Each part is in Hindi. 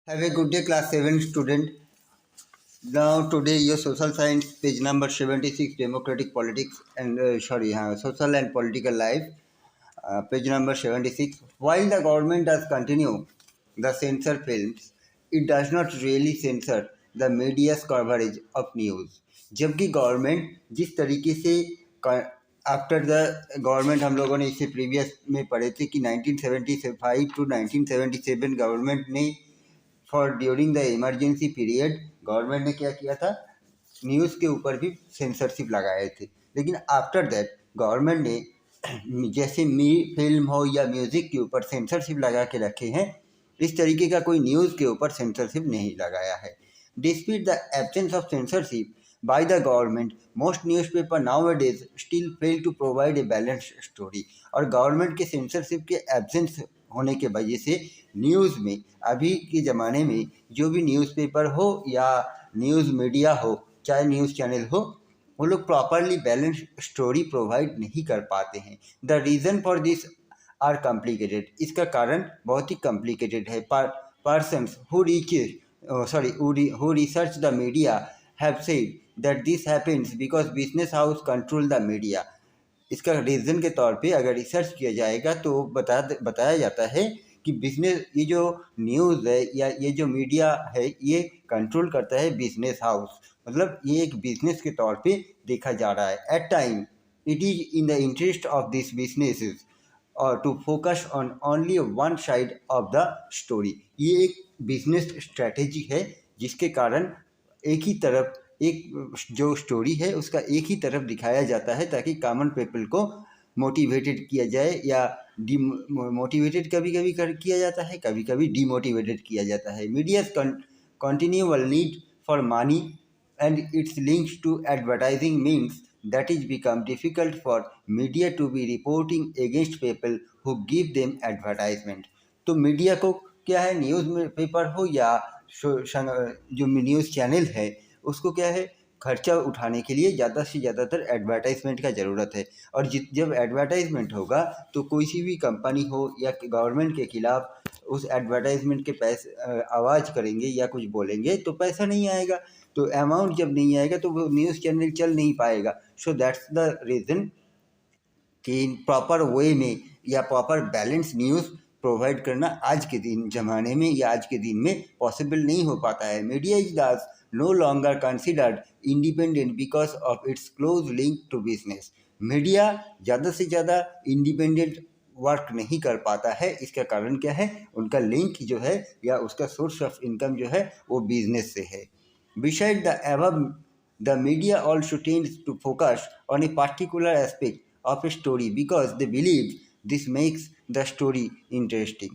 Have a good day, class 7 student. Now, today, your social science, page number 76, democratic politics and social and political life, page number 76. While the government does continue the censor films, it does not really censor the media's coverage of news. जबकि गवर्नमेंट जिस तरीके से आफ्टर द गवर्नमेंट हम लोगों ने इससे प्रीवियस में पढ़े थे कि 1975 टू 1977 गवर्नमेंट ने for during the emergency period government ने क्या किया था, न्यूज़ के ऊपर भी सेंसरशिप लगाए थे। लेकिन आफ्टर दैट गवर्नमेंट ने जैसे फिल्म हो या म्यूज़िक के ऊपर सेंसरशिप लगा के रखे हैं, इस तरीके का कोई न्यूज़ के ऊपर सेंसरशिप नहीं लगाया है। Dispute the absence of censorship by the government, most newspaper nowadays still fail to provide a balanced story। और गवर्नमेंट के सेंसरशिप के एब्सेंस होने के वजह से न्यूज़ में अभी के ज़माने में जो भी न्यूज़पेपर हो या न्यूज़ मीडिया हो, चाहे न्यूज़ चैनल हो, वो लोग प्रॉपरली बैलेंस्ड स्टोरी प्रोवाइड नहीं कर पाते हैं। The reason for this are complicated, इसका कारण बहुत ही कॉम्प्लिकेटेड है। Persons who research the media have said that this happens because business house control the media। इसका रीज़न के तौर पे अगर रिसर्च किया जाएगा तो बताया जाता है कि बिजनेस, ये जो न्यूज़ है या ये जो मीडिया है, ये कंट्रोल करता है बिजनेस हाउस, मतलब ये एक बिजनेस के तौर पे देखा जा रहा है। At time it is in the interest of this businesses और to focus on only one side of the story. ये एक बिजनेस स्ट्रैटेजी है जिसके कारण एक ही तरफ एक जो स्टोरी है उसका एक ही तरफ दिखाया जाता है ताकि कॉमन पीपल को मोटिवेटेड किया जाए, या मोटिवेटेड कभी कभी किया जाता है, कभी कभी डीमोटिवेटेड किया जाता है। Media's continual need for money and its links to advertising means that is become difficult for media to be reporting against people who give them advertisement। तो मीडिया को क्या है, न्यूज़ में पेपर हो या जो न्यूज़ चैनल है, उसको क्या है, खर्चा उठाने के लिए ज़्यादा से ज़्यादातर एडवर्टाइजमेंट का ज़रूरत है। और जब एडवर्टाइजमेंट होगा तो कोई सी भी कंपनी हो या गवर्नमेंट के खिलाफ उस एडवर्टाइजमेंट के पैसे आवाज़ करेंगे या कुछ बोलेंगे तो पैसा नहीं आएगा, तो अमाउंट जब नहीं आएगा तो वो न्यूज़ चैनल चल नहीं पाएगा। सो दैट्स द रीज़न कि प्रॉपर वे में या प्रॉपर बैलेंस न्यूज़ प्रोवाइड करना आज के दिन ज़माने में या आज के दिन में पॉसिबल नहीं हो पाता है। Media is thus no longer considered independent because of its close link to business. Media ज़्यादा से ज़्यादा इंडिपेंडेंट वर्क नहीं कर पाता है। इसका कारण क्या है, उनका लिंक जो है या उसका सोर्स ऑफ इनकम जो है वो बिजनेस से है। Beside the above, the media also tends to focus on a particular aspect of a story because they believe this makes the story interesting।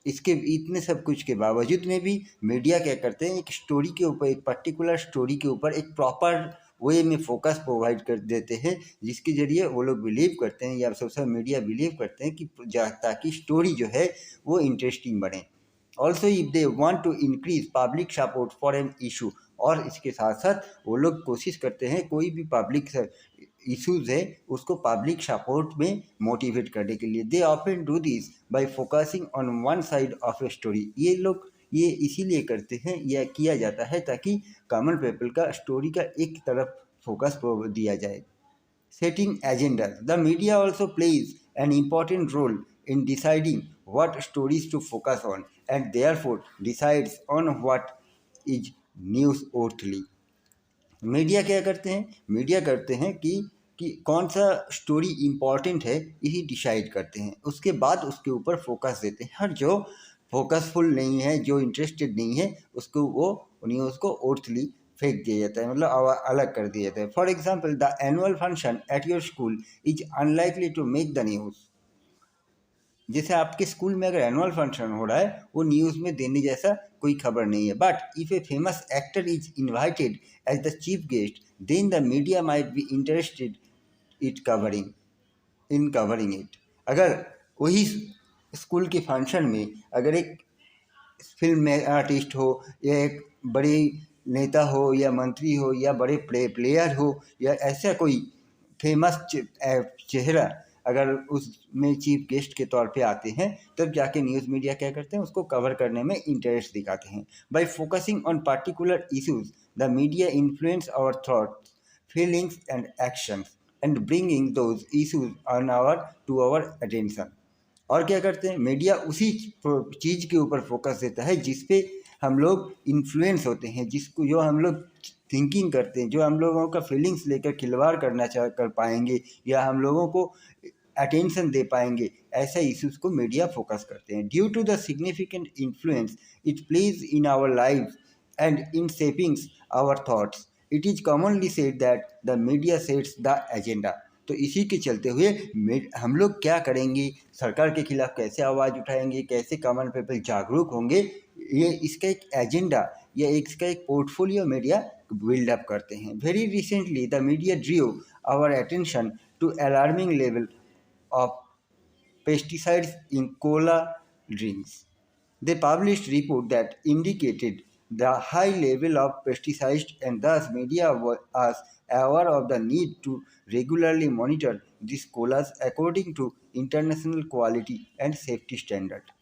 इसके इतने सब कुछ के बावजूद में भी मीडिया क्या करते हैं, एक स्टोरी के ऊपर, एक पर्टिकुलर स्टोरी के ऊपर एक प्रॉपर वे में फोकस प्रोवाइड कर देते हैं, जिसके जरिए वो लोग बिलीव करते हैं या सोशल मीडिया बिलीव करते हैं कि ताकि स्टोरी जो है वो इंटरेस्टिंग बने। Also if they want to increase public support for an issue, और इसके साथ साथ वो लोग कोशिश करते हैं कोई भी पब्लिक इश्यूज है उसको पब्लिक सपोर्ट में मोटिवेट करने के लिए। They often do this by focusing on one side of a story. ये लोग ये इसीलिए करते हैं या किया जाता है ताकि कॉमन पीपल का स्टोरी का एक तरफ फोकस दिया जाए। Setting agenda, the media also plays an important role in deciding what stories to focus on and therefore decides on what is newsworthy। Media क्या करते हैं, मीडिया करते हैं कि कौन सा स्टोरी इम्पॉर्टेंट है यही डिसाइड करते हैं, उसके बाद उसके ऊपर फोकस देते हैं। हर जो फोकसफुल नहीं है, जो इंटरेस्टेड नहीं है, उसको वो न्यूज़ को ओर्थली फेंक दिया जाता है, मतलब अलग कर दिया जाता है। For example the annual function at your school is unlikely to make the news. जैसे आपके स्कूल में अगर एनुअल फंक्शन हो रहा है वो न्यूज़ में देने जैसा कोई खबर नहीं है। But if a famous actor is invited as the chief guest then the media might be interested in covering it. अगर वही स्कूल के फंक्शन में अगर एक फिल्म में आर्टिस्ट हो या एक बड़ी नेता हो या मंत्री हो या बड़े प्लेयर हो या ऐसा कोई फेमस चेहरा अगर उसमें चीफ गेस्ट के तौर पे आते हैं, तब जाके न्यूज़ मीडिया क्या करते हैं, उसको कवर करने में इंटरेस्ट दिखाते हैं। By focusing on particular issues, the media influence our thoughts, feelings and actions and bringing those issues on our attention. और क्या करते हैं, मीडिया उसी चीज़ के ऊपर फोकस देता है जिस पे हम लोग इन्फ्लुएंस होते हैं, जिसको जो हम लोग थिंकिंग करते हैं, जो हम लोगों का फीलिंग्स लेकर खिलवाड़ करना चाह कर पाएंगे या हम लोगों को अटेंशन दे पाएंगे, ऐसा इश्यूज को मीडिया फोकस करते हैं। Due to the significant influence it plays in our life and in shapings our thoughts, it is commonly said that the media sets the agenda. तो इसी के चलते हुए हम लोग क्या करेंगे, सरकार के खिलाफ कैसे आवाज़ उठाएंगे, कैसे कॉमन पीपल जागरूक होंगे, ये इसका एक एजेंडा या इसका एक पोर्टफोलियो मीडिया बिल्डअप करते हैं। Very recently the media drew our attention to alarming level of pesticides in cola drinks. They published report that indicated the high level of pesticides, and thus media was aware of the need to regularly monitor these colas according to international quality and safety standard.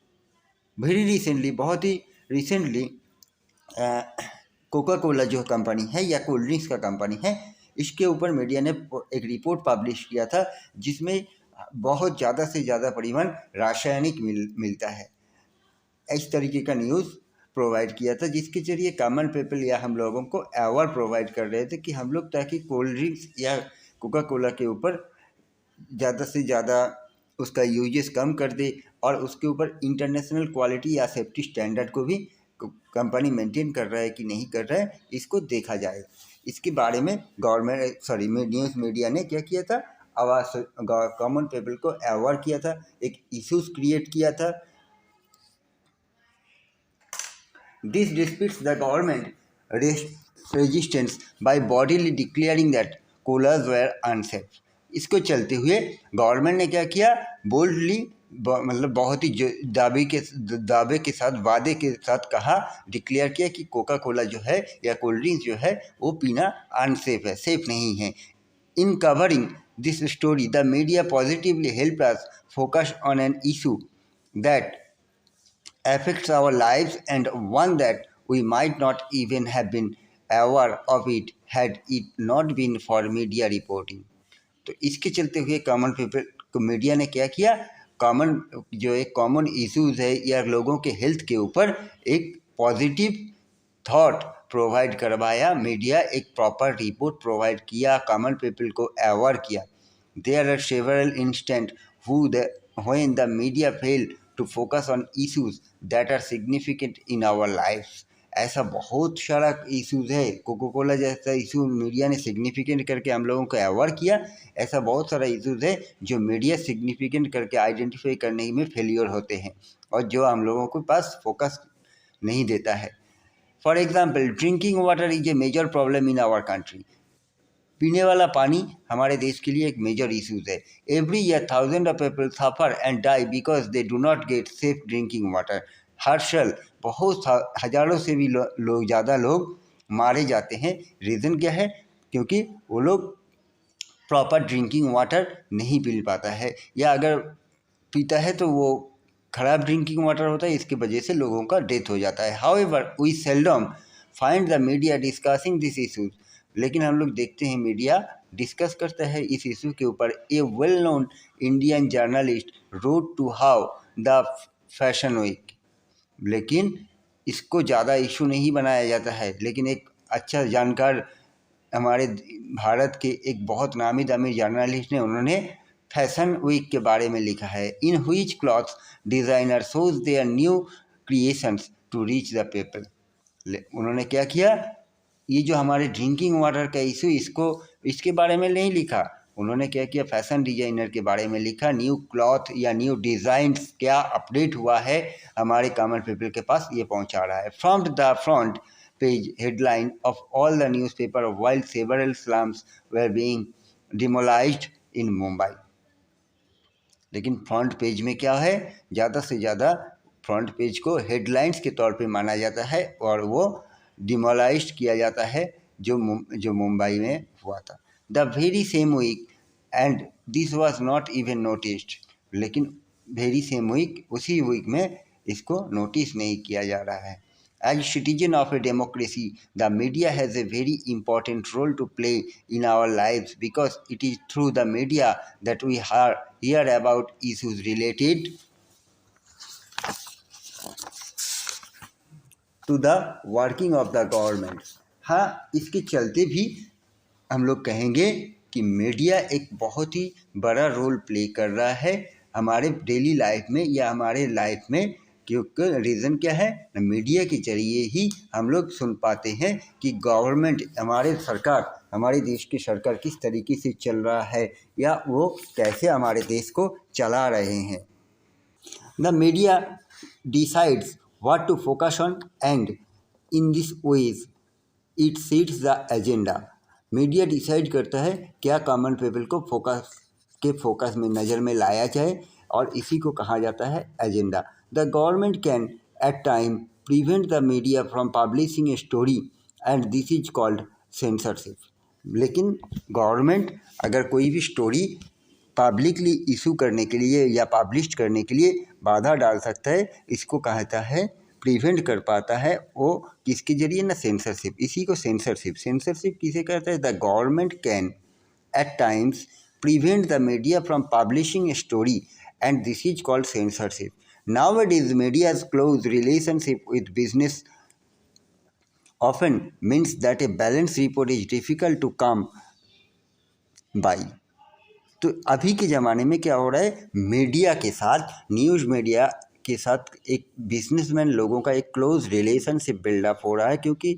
Very recently, बहुत ही रिसेंटली कोका कोला जो कंपनी है या कोल्ड ड्रिंक्स का कंपनी है, इसके ऊपर मीडिया ने एक रिपोर्ट पब्लिश किया था जिसमें बहुत ज़्यादा से ज़्यादा परिमाण रासायनिक मिलता है। इस तरीके का न्यूज़ प्रोवाइड किया था, जिसके जरिए कॉमन पीपल या हम लोगों को अवेयर प्रोवाइड कर रहे थे कि हम लोग ताकि कोल्ड ड्रिंक्स या कोका कोला के ऊपर ज़्यादा से ज़्यादा उसका यूजेस कम कर दे और उसके ऊपर इंटरनेशनल क्वालिटी या सेफ्टी स्टैंडर्ड को भी कंपनी मेंटेन कर रहा है कि नहीं कर रहा है, इसको देखा जाए। इसके बारे में न्यूज़ मीडिया ने क्या किया था, आवाज़ कॉमन पीपल को अवेयर किया था, एक इश्यूज क्रिएट किया था। This disputes the government resistance by bodily declaring that colas were unsafe. इसको चलते हुए गवर्नमेंट ने क्या किया, बोल्डली मतलब बहुत ही दावे के साथ वादे के साथ कहा, डिक्लेयर किया कि कोका कोला जो है या कोल्ड ड्रिंक्स जो है वो पीना अनसेफ है, सेफ नहीं है। इन covering this story, the media positively helped us focus on an issue that affects our lives and one that we might not even have been aware of it had it not been for media reporting. तो इसके चलते हुए कॉमन पीपल को मीडिया ने क्या किया, एक कॉमन इश्यूज है या लोगों के हेल्थ के ऊपर एक पॉजिटिव थॉट प्रोवाइड करवाया। मीडिया एक प्रॉपर रिपोर्ट प्रोवाइड किया, कॉमन पीपल को अवेयर किया। There are several instances when the media fail to focus on issues that are significant in our lives. ऐसा बहुत सारा इश्यूज है, कोका कोला जैसा इशू मीडिया ने सिग्निफिकेंट करके हम लोगों को अवेयर किया। ऐसा बहुत सारा इश्यूज है जो मीडिया सिग्निफिकेंट करके आइडेंटिफाई करने में फेलियर होते हैं और जो हम लोगों के पास फोकस नहीं देता है। For example, drinking water is a major problem in our country. पीने वाला पानी हमारे देश के लिए एक मेजर इश्यूज है। Every year thousand of people suffer and die because they do not get safe drinking water. हर साल बहुत हजारों से भी ज़्यादा लोग मारे जाते हैं। रीज़न क्या है, क्योंकि वो लोग प्रॉपर ड्रिंकिंग वाटर नहीं पी पाता है या अगर पीता है तो वो ख़राब ड्रिंकिंग वाटर होता है, इसकी वजह से लोगों का डेथ हो जाता है। However we seldom find the media discussing this issues. लेकिन हम लोग देखते हैं मीडिया डिस्कस करता है इस इशू के ऊपर। A well known Indian journalist wrote to how the fashion week, लेकिन इसको ज़्यादा इशू नहीं बनाया जाता है। लेकिन एक अच्छा जानकार हमारे भारत के एक बहुत नामी दामी जर्नलिस्ट ने उन्होंने फैशन वीक के बारे में लिखा है। In which clothes designer shows their new creations to reach the people. उन्होंने क्या किया, ये जो हमारे ड्रिंकिंग वाटर का इशू इसके बारे में नहीं लिखा, उन्होंने क्या किया, फैशन डिजाइनर के बारे में लिखा। न्यू क्लॉथ या न्यू डिज़ाइंस क्या अपडेट हुआ है हमारे कॉमन पीपल के पास, ये पहुंचा रहा है। From the front page headline of all the newspaper while several slums were being demolished in Mumbai. लेकिन फ्रंट पेज में क्या है, ज़्यादा से ज़्यादा फ्रंट पेज को हेडलाइंस के तौर पे माना जाता है और वो डिमोलाइज्ड किया जाता है जो मुंबई में हुआ था। The very same week and this was not even noticed, लेकिन वेरी सेम वीक, उसी वीक में इसको नोटिस नहीं किया जा रहा है। As citizen of a democracy, the media has a very important role to play in our lives because it is through the media that we hear about issues related to the working of the government। हाँ, इसके चलते भी हम लोग कहेंगे कि मीडिया एक बहुत ही बड़ा रोल प्ले कर रहा है हमारे डेली लाइफ में या हमारे लाइफ में, क्योंकि रीज़न क्या है, मीडिया के जरिए ही हम लोग सुन पाते हैं कि गवर्नमेंट, हमारे देश की सरकार किस तरीके से चल रहा है या वो कैसे हमारे देश को चला रहे हैं। The media decides what to focus on and in this ways it sets the agenda. Media decide करता है क्या कॉमन पीपल को फोकस में नज़र में लाया जाए, और इसी को कहा जाता है agenda. The government can at time prevent the media from publishing a story and this is called censorship. लेकिन गवर्नमेंट अगर कोई भी स्टोरी पब्लिकली इशू करने के लिए या पब्लिश करने के लिए बाधा डाल सकता है, इसको कहता है, प्रिवेंट कर पाता है वो किसके जरिए ना, सेंसरशिप। इसी को सेंसरशिप किसे कहता है? The government can at times prevent the media from publishing a story and this is called censorship. Nowadays media's close relationship with business often means that a balanced report is difficult to come by। तो अभी के ज़माने में क्या हो रहा है, मीडिया के साथ, न्यूज़ मीडिया के साथ एक बिजनेसमैन लोगों का एक क्लोज रिलेशनशिप बिल्डअप हो रहा है, क्योंकि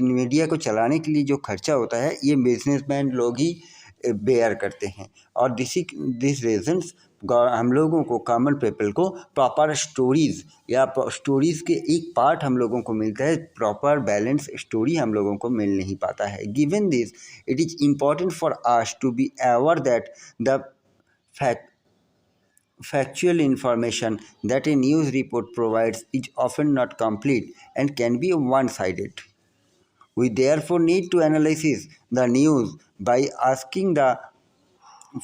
मीडिया को चलाने के लिए जो खर्चा होता है ये बिजनेसमैन लोग ही बेयर करते हैं। और दिस रीजन्स हम लोगों को, कॉमन पीपल को प्रॉपर स्टोरीज़ या स्टोरीज़ के एक पार्ट हम लोगों को मिलता है, प्रॉपर बैलेंस स्टोरी हम लोगों को मिल नहीं पाता है। Given this it is important for us to be aware that the factual information that a news report provides is often not complete and can be one-sided. We therefore need to analyze the news by asking the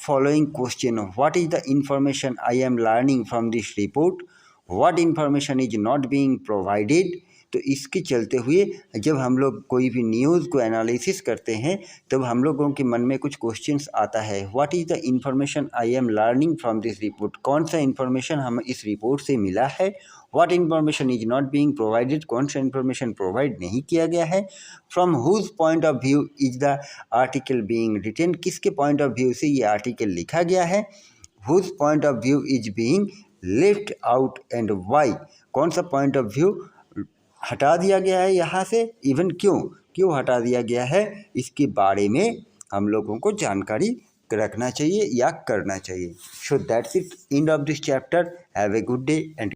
following question: what is the information I am learning from this report? What information is not being provided? तो इसके चलते हुए जब हम लोग कोई भी न्यूज़ को एनालिसिस करते हैं तब हम लोगों के मन में कुछ क्वेश्चंस आता है। What is the information I am learning from this report? कौन सा इन्फॉर्मेशन हमें इस रिपोर्ट से मिला है? What information is not being provided? कौन सा इन्फॉर्मेशन प्रोवाइड नहीं किया गया है? From whose point of view is the article being written? किसके पॉइंट ऑफ व्यू से ये आर्टिकल लिखा गया है? Whose point of view is being left out and why? कौन सा पॉइंट ऑफ व्यू हटा दिया गया है यहाँ से, इवन क्यों हटा दिया गया है, इसके बारे में हम लोगों को जानकारी रखना चाहिए या करना चाहिए। So that's it, end of this chapter. Have a good day and